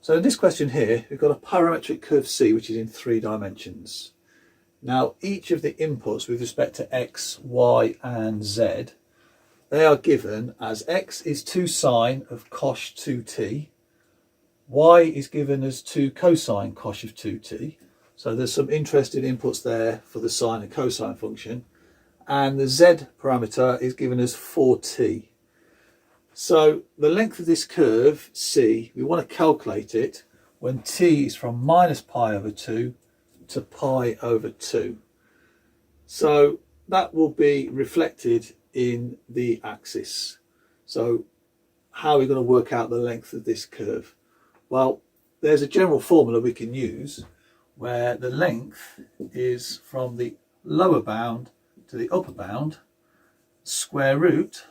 So in this question here, we've got a parametric curve C, which is in 3 dimensions. Now, each of the inputs with respect to x, y, and z, they are given as x is 2 sine of cosh 2t, y is given as 2 cosine cosh of 2t. So there's some interesting inputs there for the sine and cosine function. And the z parameter is given as 4t. So the length of this curve, C, we want to calculate it when t is from minus pi over 2 to pi over 2. So that will be reflected in the axis. So how are we going to work out the length of this curve? Well, there's a general formula we can use where the length is from the lower bound to the upper bound, square root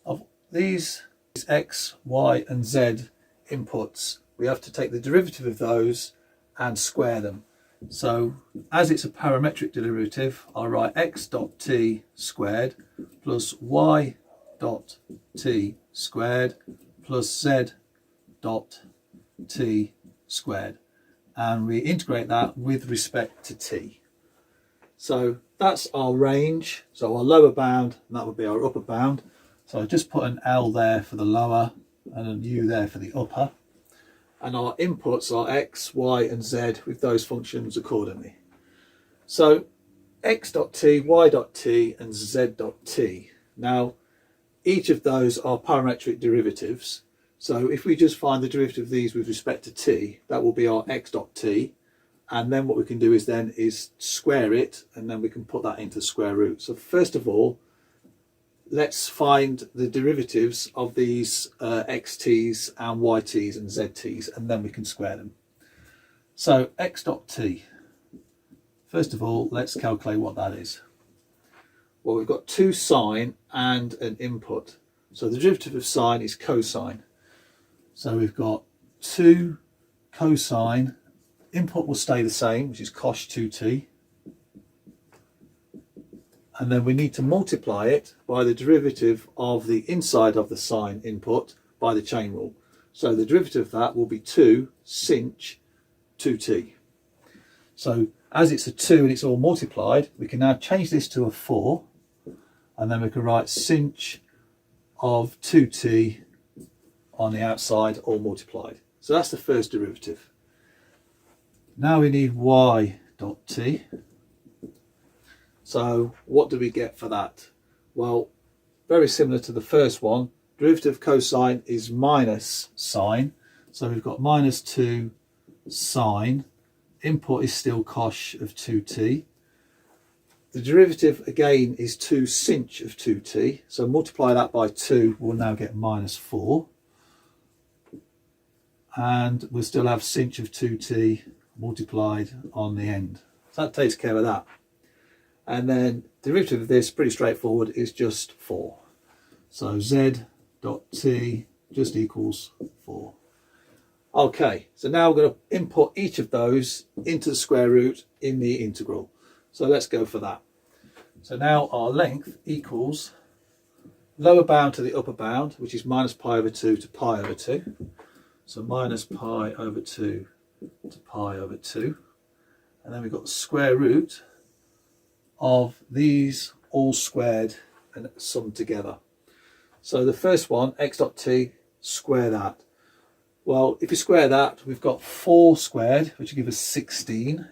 of these x, y and z inputs. We have to take the derivative of those and square them. So as it's a parametric derivative, I'll write x dot t squared plus y dot t squared plus z dot t squared, and we integrate that with respect to t. So that's our range, so our lower bound, and that would be our upper bound. So I just put an L there for the lower and a U there for the upper. And our inputs are x, y and z with those functions accordingly. So x dot t, y dot t and z dot t. Now each of those are parametric derivatives. So if we just find the derivative of these with respect to t, that will be our x dot t. And then what we can do is square it, and then we can put that into the square root. So first of all, let's find the derivatives of these xt's and yt's and zt's, and then we can square them. So x dot t, first of all, let's calculate what that is. Well, we've got 2 sine and an input. So the derivative of sine is cosine. So we've got 2 cosine, input will stay the same, which is cosh 2t. And then we need to multiply it by the derivative of the inside of the sine input by the chain rule. So the derivative of that will be 2 sinh 2t. So as it's a 2 and it's all multiplied, we can now change this to a 4, and then we can write sinh of 2t on the outside all multiplied. So that's the first derivative. Now we need y dot t. So what do we get for that? Well, very similar to the first one, derivative of cosine is minus sine. So we've got minus 2 sine. Input is still cosh of 2t. The derivative again is 2 sinh of 2t. So multiply that by 2, we'll now get minus 4. And we'll still have sinh of 2t multiplied on the end. So that takes care of that. And then derivative of this, pretty straightforward, is just 4. So z dot t just equals 4. Okay, so now we're going to input each of those into the square root in the integral. So let's go for that. So now our length equals lower bound to the upper bound, which is minus pi over 2 to pi over 2. So minus pi over 2 to pi over 2. And then we've got the square root of these all squared and summed together. So the first one, x dot t, square that. Well, if you square that, we've got 4 squared, which will give us 16.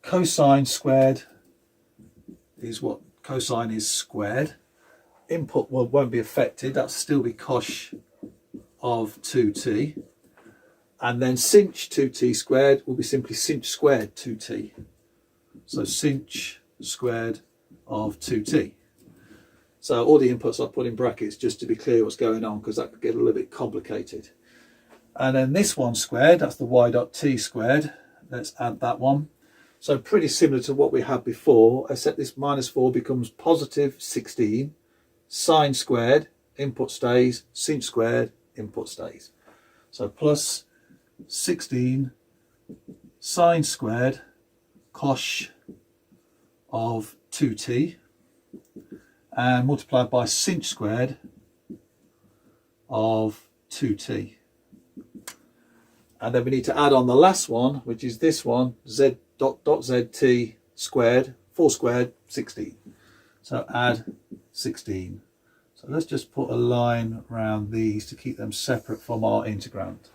Cosine squared is what cosine is squared. Input won't be affected, that'll still be cosh of 2t. And then sinh 2t squared will be simply sinh squared 2t. So sinh squared of 2t. So all the inputs I put in brackets just to be clear what's going on, because that could get a little bit complicated. And then this one squared, that's the y dot t squared. Let's add that one. So pretty similar to what we had before, except this minus 4 becomes positive 16. Sine squared, input stays. Sinh squared, input stays. So plus 16 sine squared cosh of 2t and multiplied by sinh squared of 2t. And then we need to add on the last one, which is this one, z dot zt squared, 4 squared, 16. So add 16. So let's just put a line around these to keep them separate from our integrand.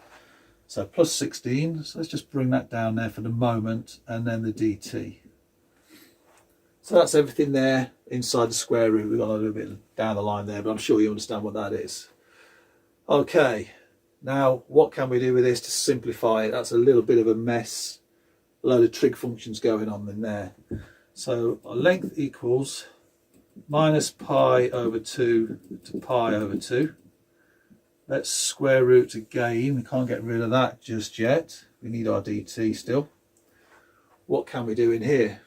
So plus 16, so let's just bring that down there for the moment, and then the dt. So that's everything there inside the square root. We've got a little bit down the line there, but I'm sure you understand what that is. Okay, now what can we do with this to simplify it? That's a little bit of a mess, a load of trig functions going on in there. So our length equals minus pi over 2 to pi over 2. Let's square root again. We can't get rid of that just yet. We need our dt still. What can we do in here?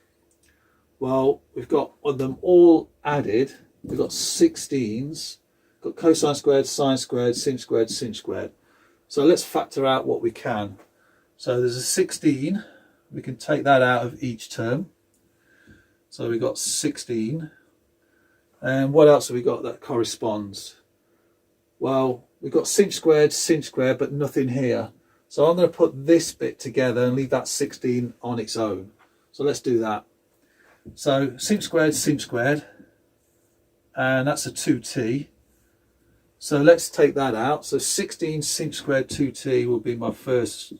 Well, we've got them all added. We've got 16s. Got cosine squared, sine squared, sinh squared, sinh squared. So let's factor out what we can. So there's a 16. We can take that out of each term. So we've got 16. And what else have we got that corresponds? Well, we've got sinh squared, but nothing here. So I'm going to put this bit together and leave that 16 on its own. So let's do that. So sinh squared, and that's a 2t. So let's take that out. So 16 sinh squared 2t will be my first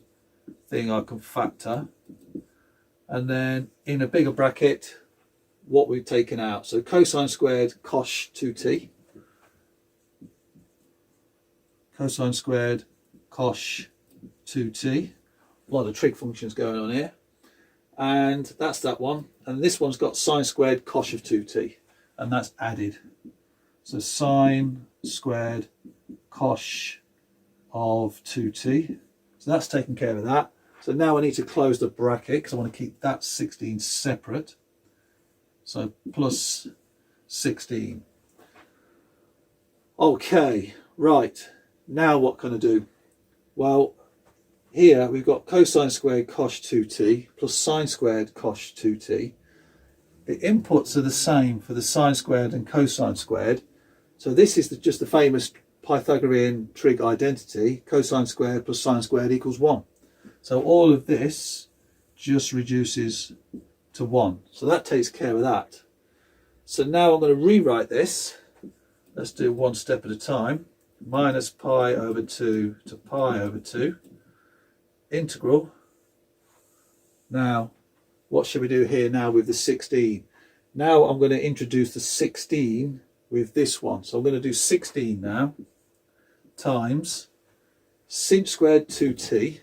thing I can factor. And then in a bigger bracket, what we've taken out. So cosine squared cosh 2t. Cosine squared cosh 2t. A lot of trig functions going on here. And that's that one. And this one's got sine squared cosh of 2t. And that's added. So sine squared cosh of 2t. So that's taken care of that. So now I need to close the bracket because I want to keep that 16 separate. So plus 16. Okay, right. Now what can I do? Well, here we've got cosine squared cosh 2t plus sine squared cosh 2t. The inputs are the same for the sine squared and cosine squared. So this is just the famous Pythagorean trig identity. Cosine squared plus sine squared equals 1. So all of this just reduces to 1. So that takes care of that. So now I'm going to rewrite this. Let's do one step at a time. Minus pi over 2 to pi over 2. Integral. Now, what should we do here now with the 16? Now I'm going to introduce the 16 with this one. So I'm going to do 16 now times sinh squared 2t.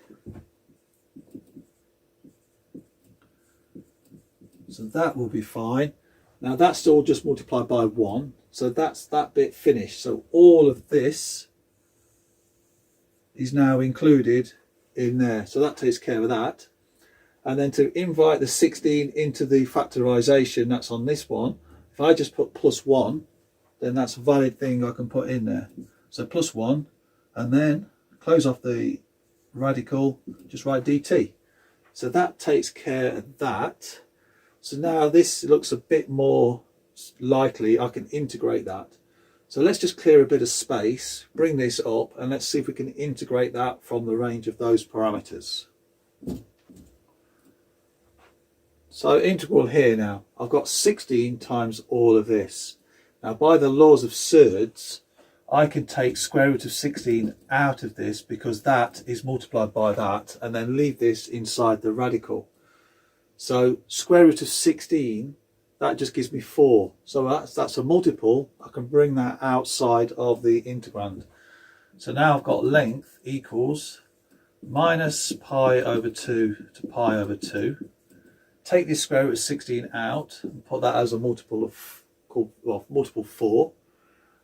So that will be fine. Now that's all just multiplied by 1. So that's that bit finished. So all of this is now included in there. So that takes care of that. And then to invite the 16 into the factorisation, that's on this one. If I just put plus 1, then that's a valid thing I can put in there. So plus 1, and then close off the radical, just write dt. So that takes care of that. So now this looks a bit more likely I can integrate that. So let's just clear a bit of space, bring this up, and let's see if we can integrate that from the range of those parameters. So integral here now, I've got 16 times all of this. Now by the laws of surds, I can take square root of 16 out of this because that is multiplied by that, and then leave this inside the radical. So square root of 16, that just gives me 4. So that's a multiple. I can bring that outside of the integrand. So now I've got length equals minus pi over 2 to pi over 2. Take this square root of 16 out and put that as a multiple of multiple 4.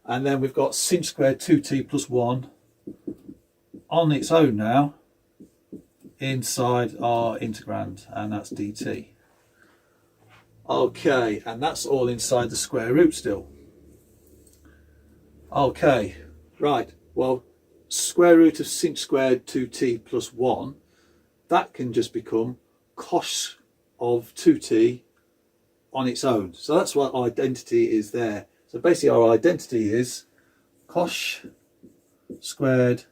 And then we've got sinh squared 2t plus 1 on its own now inside our integrand, and that's dt. Okay, and that's all inside the square root still. Okay, right, well, square root of sinh squared 2t plus 1, that can just become cosh of 2t on its own. So that's what identity is there. So basically our identity is cosh squared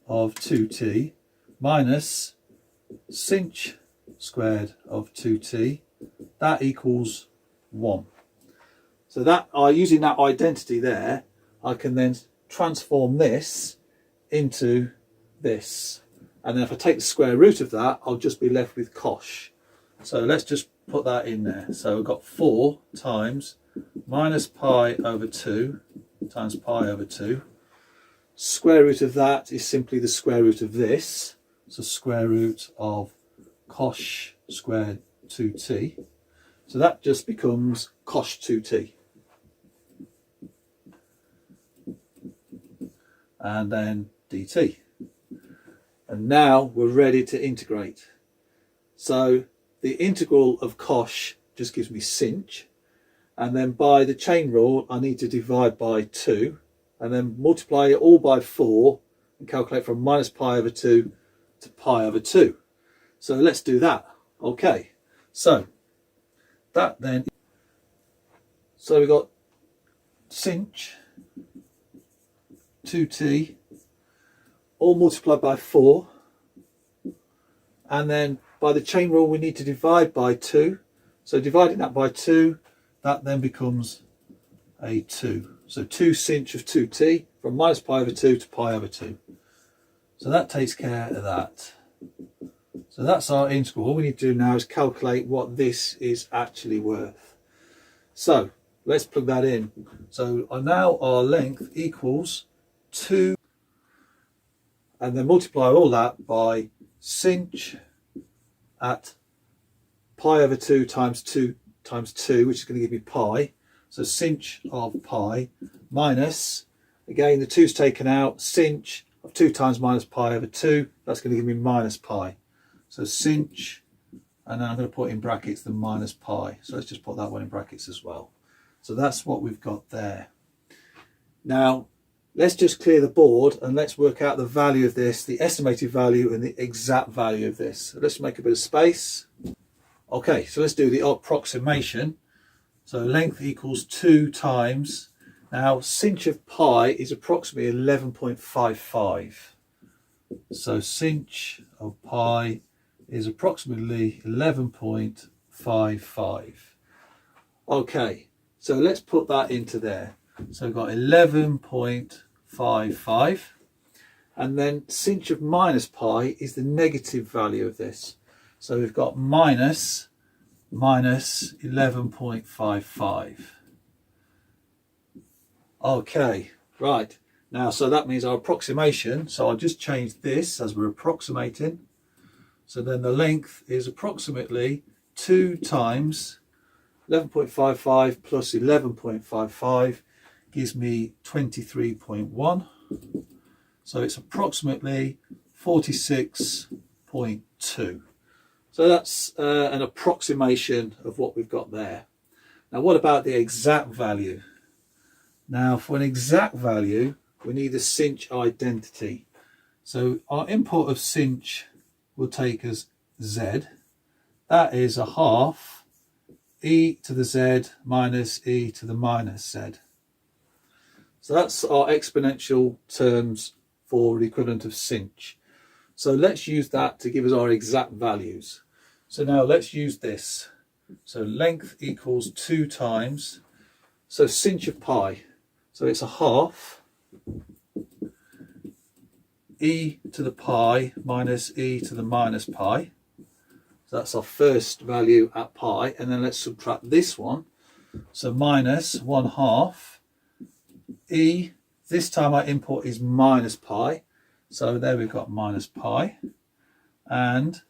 of 2t minus sinh squared of 2t, that equals 1. So that, using that identity there, I can then transform this into this. And then if I take the square root of that, I'll just be left with cosh. So let's just put that in there. So we've got 4 times minus pi over 2 times pi over 2. Square root of that is simply the square root of this. So square root of cosh squared 2t. So that just becomes cosh 2t. And then dt. And now we're ready to integrate. So the integral of cosh just gives me sinh. And then by the chain rule, I need to divide by 2. And then multiply it all by 4 and calculate from minus pi over 2 to pi over 2. So let's do that. Okay, so that then, so we've got sinh 2t all multiplied by 4, and then by the chain rule we need to divide by 2. So dividing that by 2, that then becomes a 2. So 2 sinh of 2t from minus pi over 2 to pi over 2. So that takes care of that. So that's our integral. All we need to do now is calculate what this is actually worth. So let's plug that in. So now our length equals 2, and then multiply all that by sinh at pi over 2 times 2 times 2, which is going to give me pi. So sinh of pi minus, again the 2's taken out, sinh of 2 times minus pi over 2, that's going to give me minus pi. So sinh, and then I'm going to put in brackets the minus pi. So let's just put that one in brackets as well. So that's what we've got there. Now let's just clear the board and let's work out the value of this, the estimated value and the exact value of this. So let's make a bit of space. Okay, so let's do the approximation. So length equals 2 times, now sinh of pi is approximately 11.55. So sinh of pi is approximately 11.55. Okay, so let's put that into there. So we've got 11.55, and then sinh of minus pi is the negative value of this. So we've got minus 11.55. Okay, right. Now, so that means our approximation. So I'll just change this as we're approximating. So then the length is approximately 2 times 11.55 plus 11.55 gives me 23.1. So it's approximately 46.2. So that's an approximation of what we've got there. Now what about the exact value? Now for an exact value we need a sinh identity. So our input of sinh will take as z. That is a half e to the z minus e to the minus z. So that's our exponential terms for the equivalent of sinh. So let's use that to give us our exact values. So now let's use this. So length equals 2 times, so sinh of pi, so it's a half e to the pi minus e to the minus pi. So that's our first value at pi, and then let's subtract this one. So minus 1/2 e, this time our input is minus pi. So there we've got minus pi. And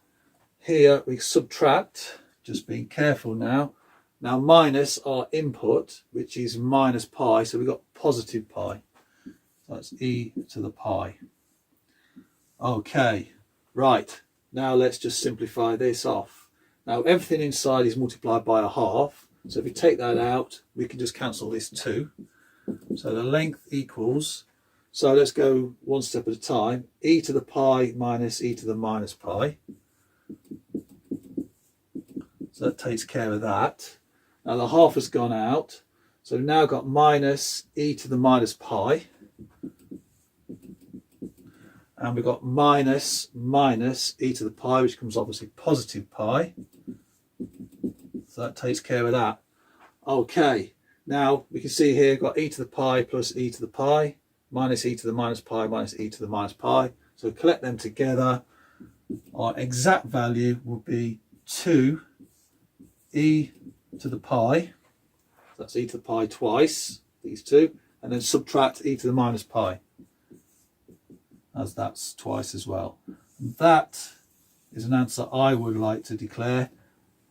here we subtract, just being careful now. Now minus our input, which is minus pi, so we've got positive pi. So that's e to the pi. Okay, right. Now let's just simplify this off. Now everything inside is multiplied by 1/2. So if we take that out, we can just cancel this 2. So the length equals, so let's go one step at a time, e to the pi minus e to the minus pi. So that takes care of that. Now the half has gone out. So we've now got minus e to the minus pi. and we've got minus e to the pi, which comes obviously positive pi. So that takes care of that. Okay, now we can see here we've got e to the pi plus e to the pi, minus e to the minus pi minus e to the minus pi. So collect them together. Our exact value will be 2 e to the pi. That's e to the pi twice, these two, and then subtract e to the minus pi, as that's twice as well. And that is an answer I would like to declare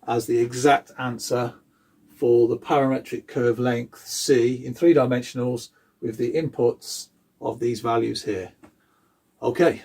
as the exact answer for the parametric curve length C in 3 dimensionals with the inputs of these values here. Okay.